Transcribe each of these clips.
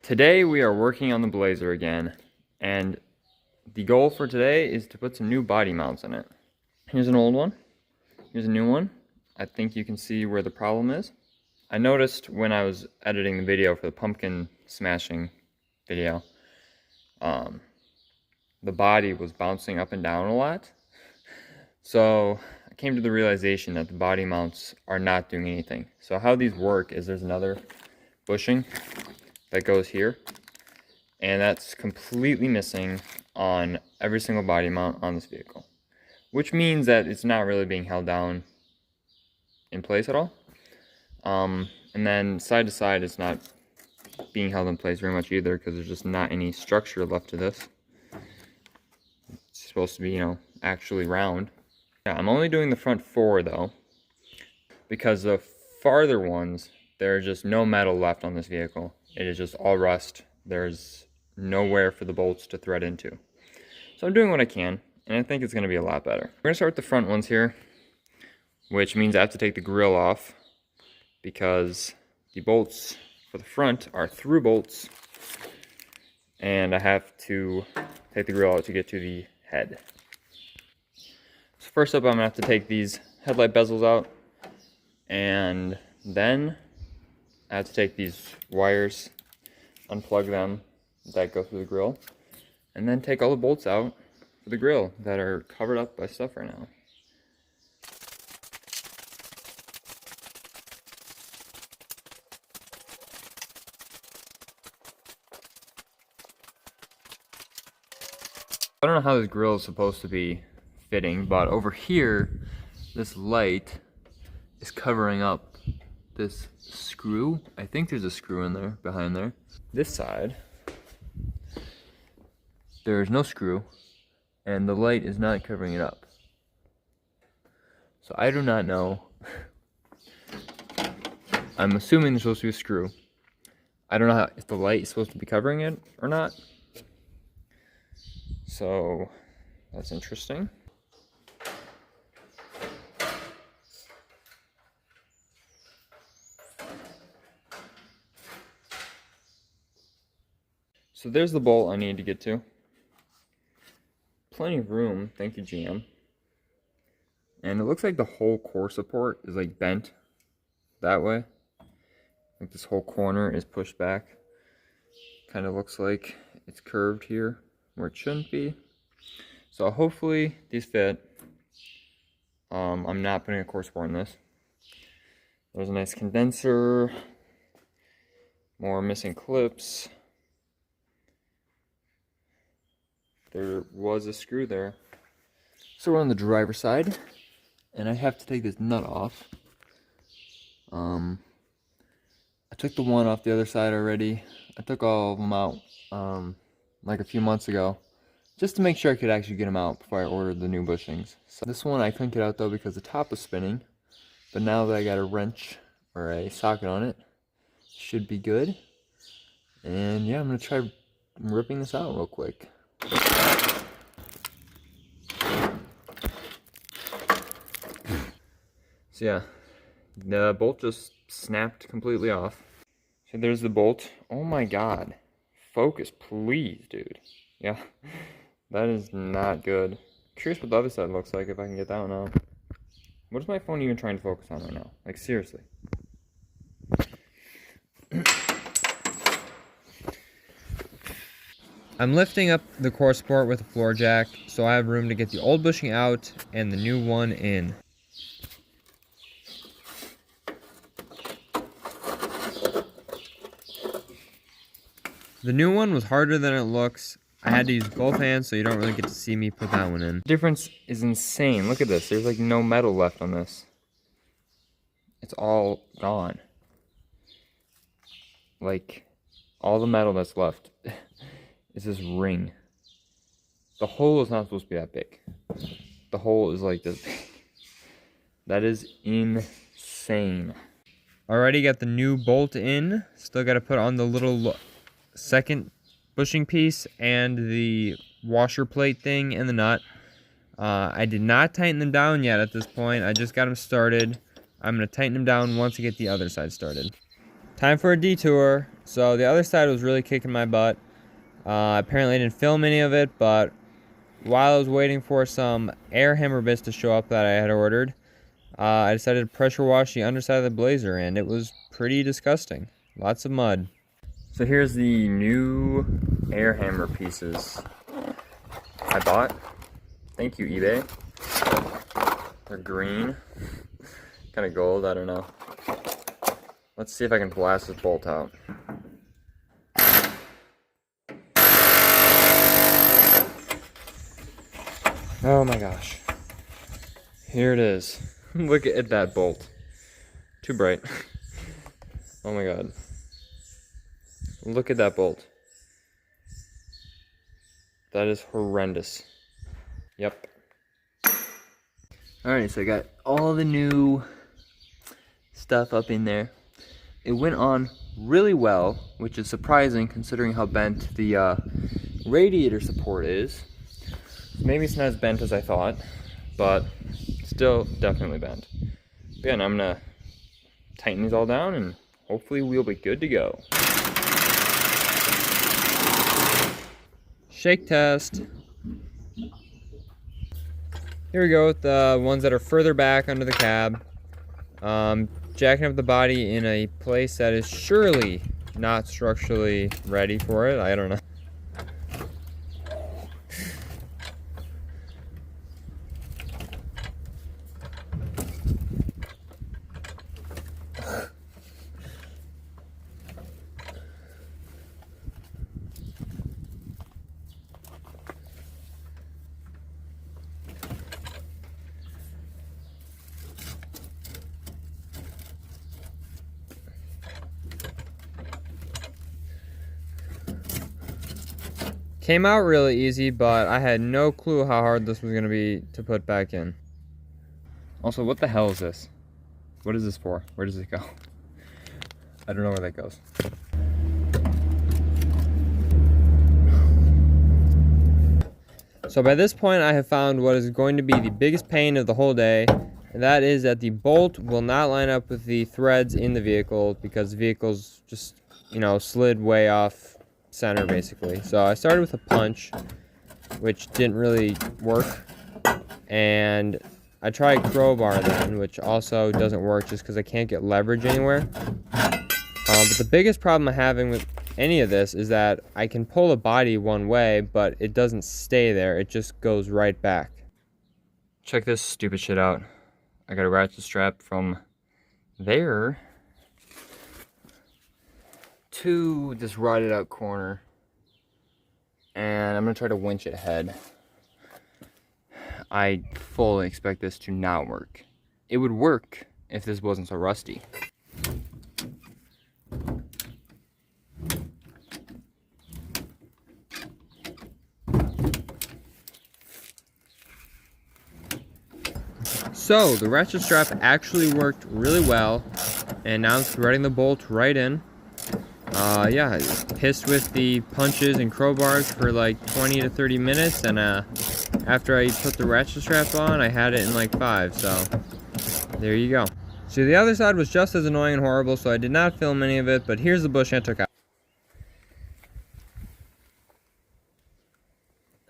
Today we are working on the Blazer again, and the goal for today is to put some new body mounts in it. Here's an old one, here's a new one. I think you can see where the problem is. I noticed when I was editing the video for the pumpkin smashing video, the body was bouncing up and down a lot. So I came to the realization that the body mounts are not doing anything. So how these work is there's another bushing that goes here, and that's completely missing on every single body mount on this vehicle, which means that it's not really being held down in place at all. And then side to side, it's not being held in place very much either, because there's just not any structure left to this. It's supposed to be, you know, actually round. Yeah, I'm only doing the front four though, because the farther ones, there's just no metal left on this vehicle. It is just all rust. There's nowhere for the bolts to thread into. So I'm doing what I can, and I think it's going to be a lot better. We're going to start with the front ones here, which means I have to take the grill off, because the bolts for the front are through bolts, and I have to take the grill out to get to the head. So first up, I'm going to have to take these headlight bezels out, and then I have to take these wires, unplug them that go through the grill, and then take all the bolts out for the grill that are covered up by stuff right now. I don't know how this grill is supposed to be fitting, but over here, this light is covering up this screw. I think there's a screw in there, behind there. This side, there's no screw, and the light is not covering it up. So I do not know. I'm assuming there's supposed to be a screw. I don't know if the light is supposed to be covering it or not. So that's interesting. So there's the bolt I need to get to. Plenty of room, thank you GM. And it looks like the whole core support is like bent that way. Like this whole corner is pushed back. Kind of looks like it's curved here where it shouldn't be. So hopefully these fit. I'm not putting a core support in this. There's a nice condenser. More missing clips. There was a screw there. So we're on the driver's side, and I have to take this nut off. I took the one off the other side already. I took all of them out like a few months ago, just to make sure I could actually get them out before I ordered the new bushings. So this one I couldn't get out though because the top was spinning, but now that I got a wrench or a socket on it, should be good. And yeah, I'm gonna try ripping this out real quick. So yeah, the bolt just snapped completely off. So there's the bolt. Oh my god. Focus, please, dude. Yeah, that is not good. Curious what the other side looks like if I can get that one out. What is my phone even trying to focus on right now? Like, seriously. I'm lifting up the core support with a floor jack, so I have room to get the old bushing out and the new one in. The new one was harder than it looks. I had to use both hands, so you don't really get to see me put that one in. The difference is insane. Look at this. There's like no metal left on this. It's all gone. Like, all the metal that's left is this ring. The hole is not supposed to be that big. The hole is like this big. That is insane. Already got the new bolt in. Still got to put on the little second bushing piece and the washer plate thing and the nut. I did not tighten them down yet at this point. I just got them started. I'm going to tighten them down once I get the other side started. Time for a detour. So the other side was really kicking my butt. Apparently I didn't film any of it, but while I was waiting for some air hammer bits to show up that I had ordered, I decided to pressure wash the underside of the Blazer, and it was pretty disgusting. Lots of mud. So here's the new air hammer pieces I bought. Thank you, eBay. They're green. Kind of gold, I don't know. Let's see if I can blast this bolt out. Oh my gosh. Here it is. Look at that bolt. Too bright. Oh my god. Look at that bolt. That is horrendous. Yep. Alright, so I got all the new stuff up in there. It went on really well, which is surprising considering how bent the radiator support is. Maybe it's not as bent as I thought, but still definitely bent. But yeah, now I'm gonna tighten these all down and hopefully we'll be good to go. Shake test. Here we go with the ones that are further back under the cab. Jacking up the body in a place that is surely not structurally ready for it. I don't know. Came out really easy, but I had no clue how hard this was going to be to put back in. Also, what the hell is this? What is this for? Where does it go? I don't know where that goes. So by this point, I have found what is going to be the biggest pain of the whole day, and that is that the bolt will not line up with the threads in the vehicle because the vehicle's just, you know, slid way off center basically. So I started with a punch, which didn't really work, and I tried crowbar then, which also doesn't work just because I can't get leverage anywhere. But the biggest problem I'm having with any of this is that I can pull the body one way, but it doesn't stay there. It just goes right back. Check this stupid shit out. I got a ratchet strap from there to this rotted out corner, and I'm gonna try to winch it ahead. I fully expect this to not work. It would work if this wasn't so rusty. So the ratchet strap actually worked really well, and now I'm threading the bolt right in. Yeah, I pissed with the punches and crowbars for like 20 to 30 minutes, and after I put the ratchet strap on, I had it in like 5, so there you go. See, the other side was just as annoying and horrible, so I did not film any of it, but here's the bushing I took out.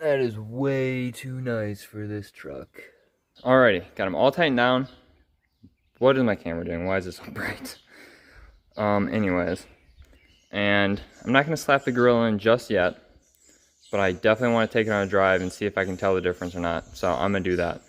That is way too nice for this truck. Alrighty, got them all tightened down. What is my camera doing? Why is it so bright? Anyways. And I'm not going to slap the grill in just yet, but I definitely want to take it on a drive and see if I can tell the difference or not. So I'm going to do that.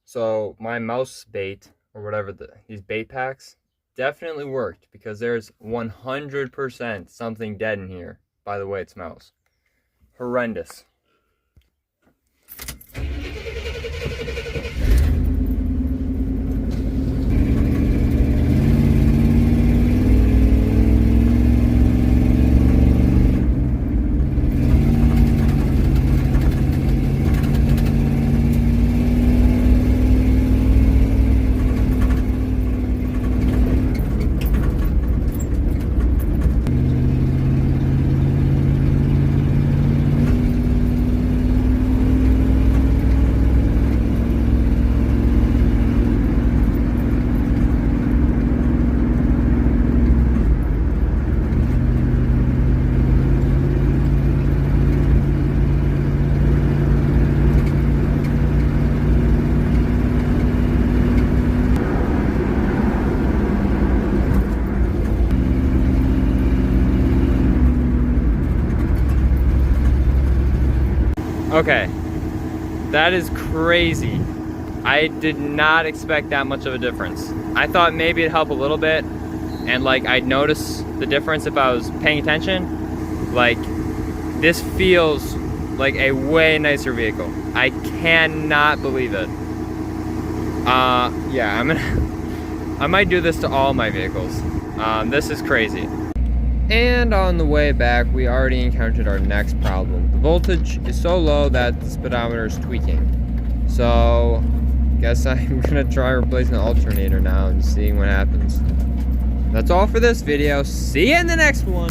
So my mouse bait, or whatever, these bait packs, definitely worked because there's 100% something dead in here by the way it smells. Horrendous. Okay, that is crazy. I did not expect that much of a difference. I thought maybe it'd help a little bit, and like I'd notice the difference if I was paying attention. Like, this feels like a way nicer vehicle. I cannot believe it. Yeah, I might do this to all my vehicles. This is crazy. And on the way back, we already encountered our next problem. The voltage is so low that the speedometer is tweaking. So, guess I'm gonna try replacing the alternator now and seeing what happens. That's all for this video. See you in the next one.